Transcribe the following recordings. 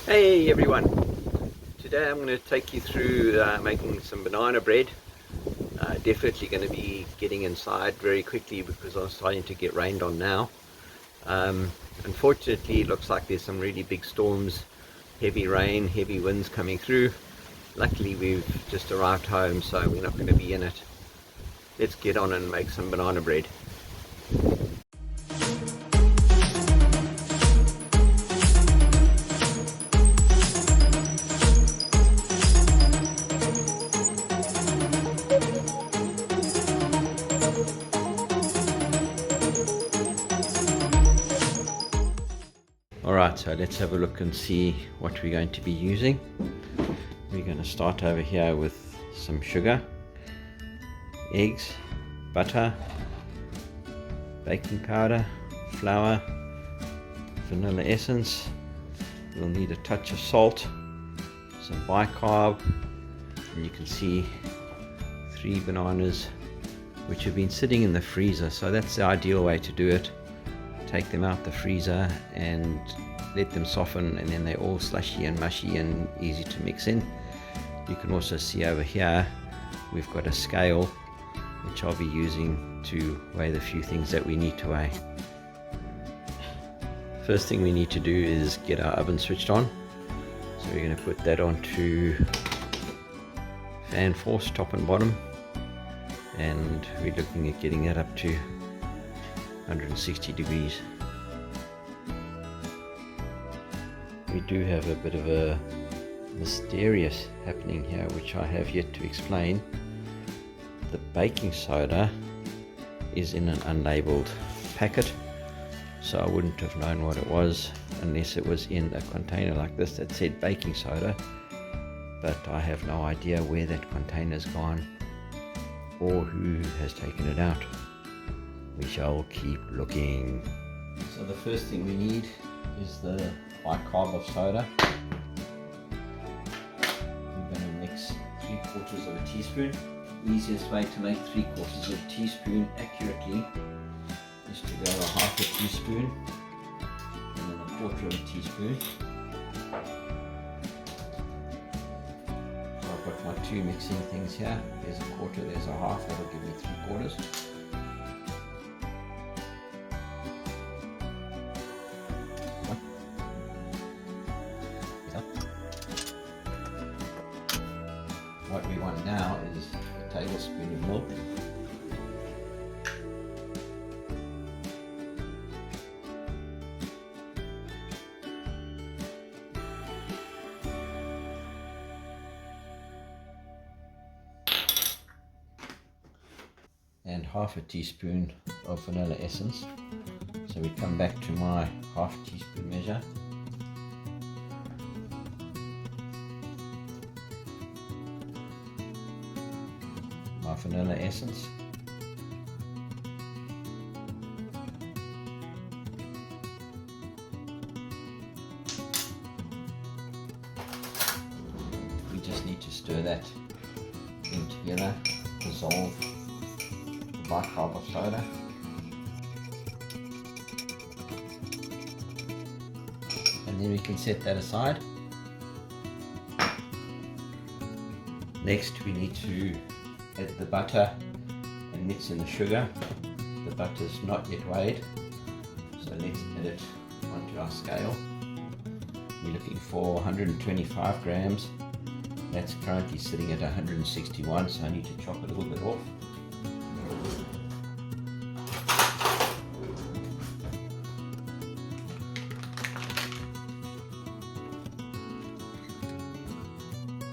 Hey everyone, today I'm going to take you through making some banana bread. Definitely going to be getting inside very quickly because I'm starting to get rained on now. Unfortunately, it looks like there's some really big storms, heavy rain, heavy winds coming through. Luckily we've just arrived home, so we're not going to be in it. Let's get on and make some banana bread. Alright, so let's have a look and see what we're going to be using. We're going to start over here with some sugar, eggs, butter, baking powder, flour, vanilla essence. We'll need a touch of salt, some bicarb, and you can see 3 bananas which have been sitting in the freezer, so that's the ideal way to do it. Take them out the freezer and let them soften, and then they're all slushy and mushy and easy to mix in. You can also see over here we've got a scale which I'll be using to weigh the few things that we need to weigh. First thing we need to do is get our oven switched on, so we're going to put that onto fan force top and bottom, and we're looking at getting that up to 160 degrees. We do have a bit of a mysterious happening here which I have yet to explain. The baking soda is in an unlabeled packet, so I wouldn't have known what it was unless it was in a container like this that said baking soda, but I have no idea where that container's gone or who has taken it out. We shall keep looking. So the first thing we need is the bicarb of soda. We're going to mix 3/4 of a teaspoon. The easiest way to make 3/4 of a teaspoon accurately is to go 1/2 teaspoon and then 1/4 teaspoon. So I've got my 2 mixing things here. There's 1/4, there's 1/2, that'll give me 3/4. What we want now is a tablespoon of milk. And 1/2 teaspoon of vanilla essence. So we come back to my 1/2 teaspoon measure. My vanilla essence, we just need to stir that in together, dissolve the bicarb of soda, and then we can set that aside. Next we need to add the butter and mix in the sugar. The butter is not yet weighed, so let's add it onto our scale. We're looking for 125 grams. That's currently sitting at 161, so I need to chop a little bit off.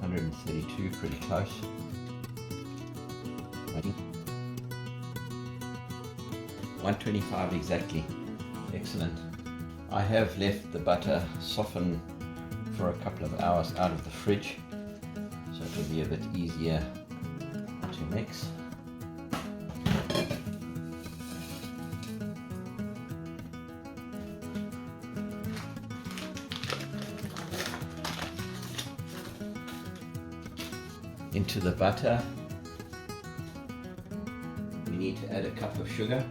$132, pretty close. 125 exactly. Excellent. I have left the butter soften for a couple of hours out of the fridge, so it will be a bit easier to mix. Into the butter, we need to add a cup of sugar.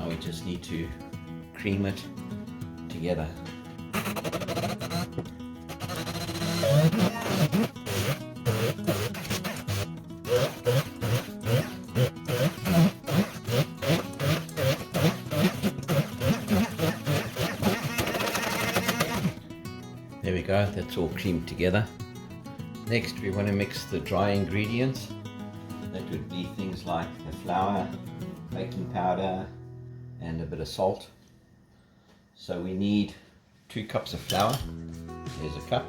Now we just need to cream it together. There we go, that's all creamed together. Next we want to mix the dry ingredients. That would be things like the flour, baking powder, and a bit of salt. So we need 2 cups of flour. There's a cup.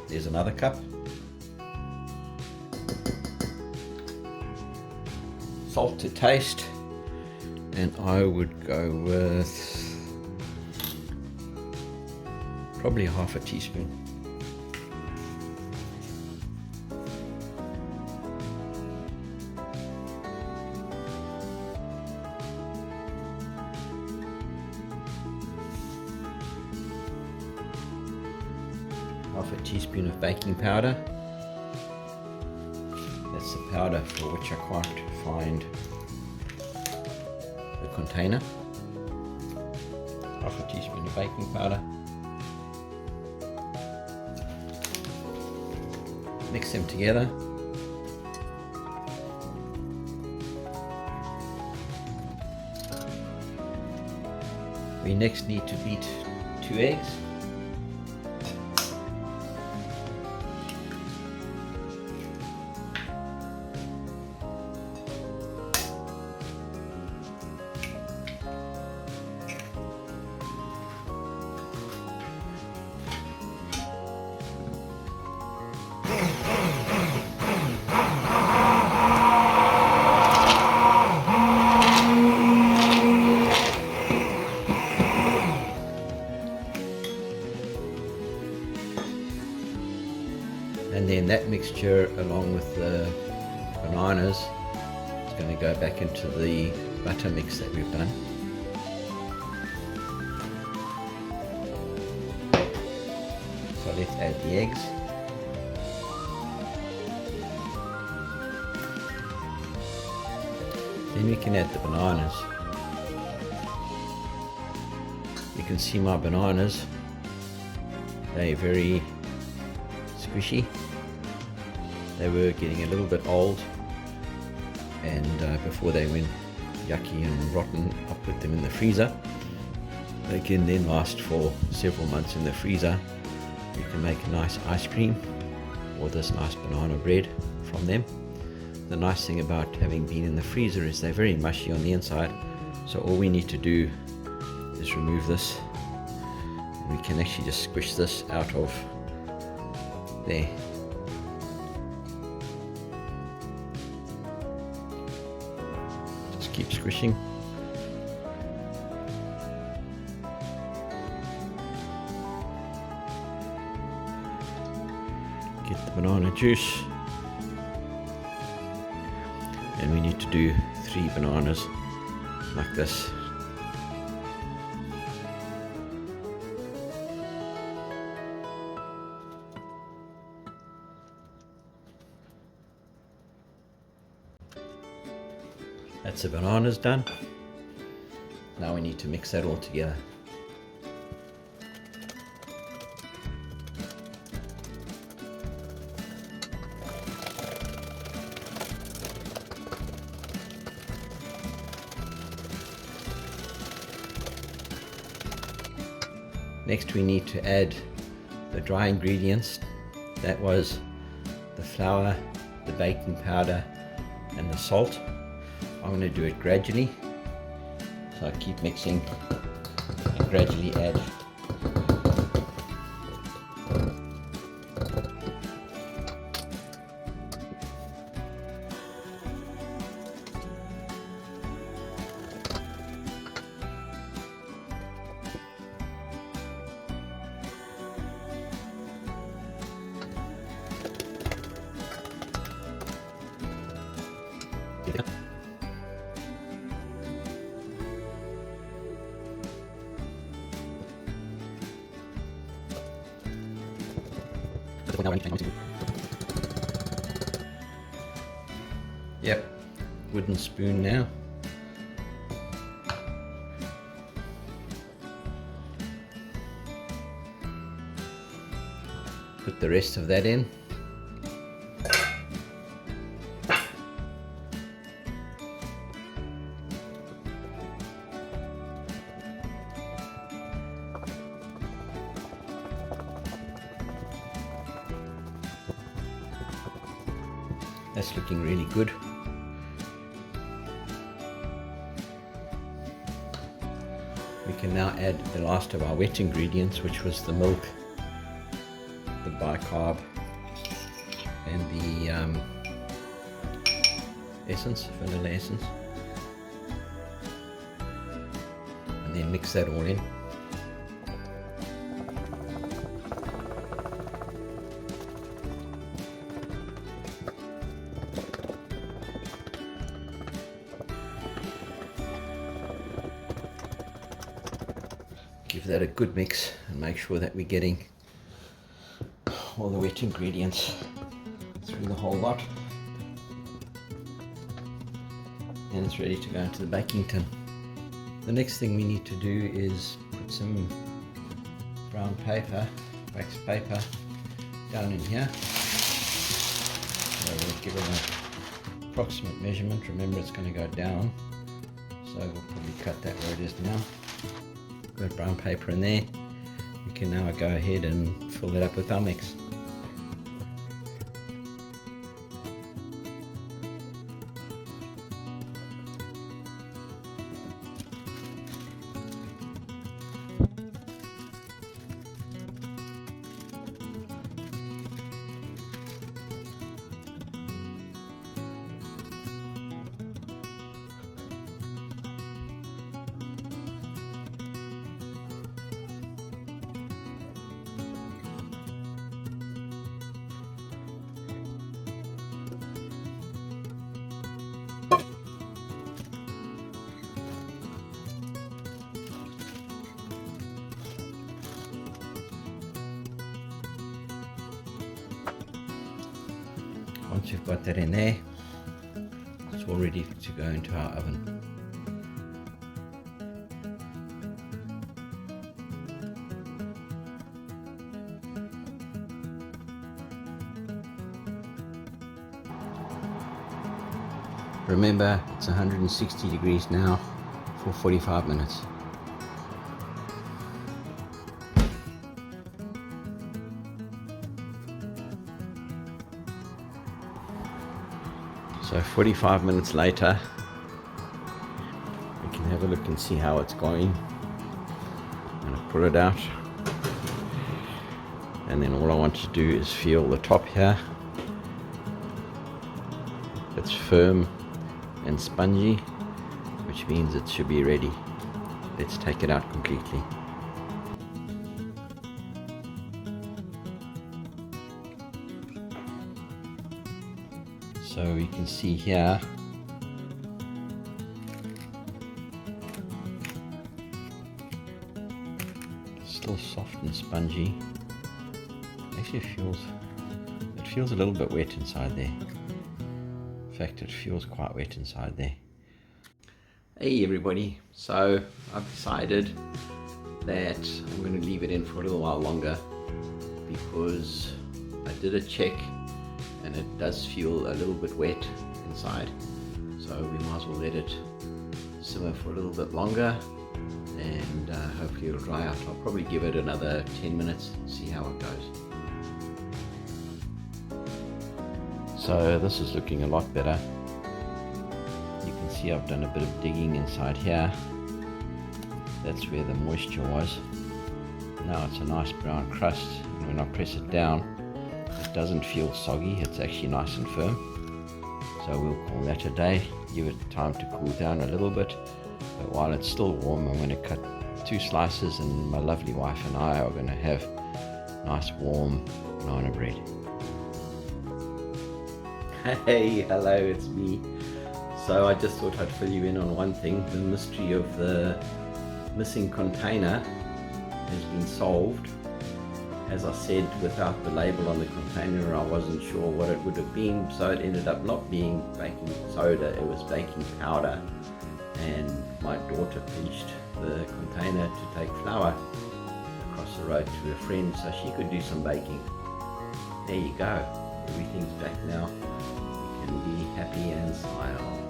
There's another cup. Salt to taste, and I would go with probably half a teaspoon. Half a teaspoon of baking powder. That's the powder for which I can't find the container. Half a teaspoon of baking powder. Mix them together. We next need to beat 2 eggs. And then that mixture, along with the bananas, is going to go back into the butter mix that we've done. So let's add the eggs. Then we can add the bananas. You can see my bananas, they're very squishy. They were getting a little bit old, and before they went yucky and rotten, I put them in the freezer. They can then last for several months in the freezer. You can make a nice ice cream or this nice banana bread from them. The nice thing about having been in the freezer is they're very mushy on the inside, so all we need to do is remove this, and we can actually just squish this out of there. Just keep squishing. Get the banana juice, and we need to do 3 bananas like this. That's the bananas done. Now we need to mix that all together. Next we need to add the dry ingredients. That was the flour, the baking powder, and the salt. I'm going to do it gradually, so I keep mixing and gradually add. Yep, good wooden spoon now. Put the rest of that in. That's looking really good. We can now add the last of our wet ingredients, which was the milk, the bicarb, and the essence, vanilla essence, and then mix that all in. Give that a good mix and make sure that we're getting all the wet ingredients through the whole lot. And it's ready to go into the baking tin. The next thing we need to do is put some brown paper, wax paper, down in here. So we'll give it an approximate measurement. Remember, it's going to go down, so we'll probably cut that where it is now. Got brown paper in there. We can now go ahead and fill it up with our mix. Once you've got that in there, it's all ready to go into our oven. Remember, it's 160 degrees now for 45 minutes. So 45 minutes later, we can have a look and see how it's going. I'm going to pull it out, and then all I want to do is feel the top here. It's firm and spongy, which means it should be ready. Let's take it out completely. So you can see here, it's still soft and spongy. Actually it feels a little bit wet inside there. In fact, it feels quite wet inside there. Hey everybody, so I've decided that I'm going to leave it in for a little while longer because I did a check and it does feel a little bit wet inside, so we might as well let it simmer for a little bit longer, and hopefully it'll dry out. I'll probably give it another 10 minutes and see how it goes. So this is looking a lot better. You can see I've done a bit of digging inside here. That's where the moisture was. Now it's a nice brown crust, and when I press it down, it doesn't feel soggy, it's actually nice and firm. So we'll call that a day, give it time to cool down a little bit. But while it's still warm, I'm going to cut 2 slices, and my lovely wife and I are going to have nice warm banana bread. Hey, hello, it's me. So I just thought I'd fill you in on one thing. The mystery of the missing container has been solved. as I said, without the label on the container, I wasn't sure what it would have been, so it ended up not being baking soda, it was baking powder. And my daughter pinched the container to take flour across the road to a friend so she could do some baking. There you go, everything's back now. We can be happy and smile.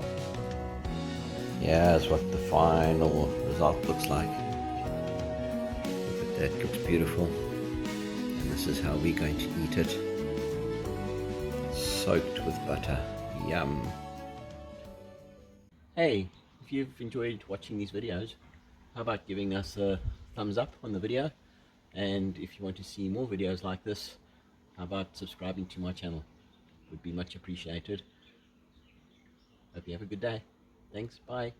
Here's what the final result looks like. Look at that, looks beautiful. And this is how we're going to eat it. Soaked with butter. Yum. Hey, if you've enjoyed watching these videos, how about giving us a thumbs up on the video? And if you want to see more videos like this, how about subscribing to my channel? Would be much appreciated. Hope you have a good day. Thanks, bye.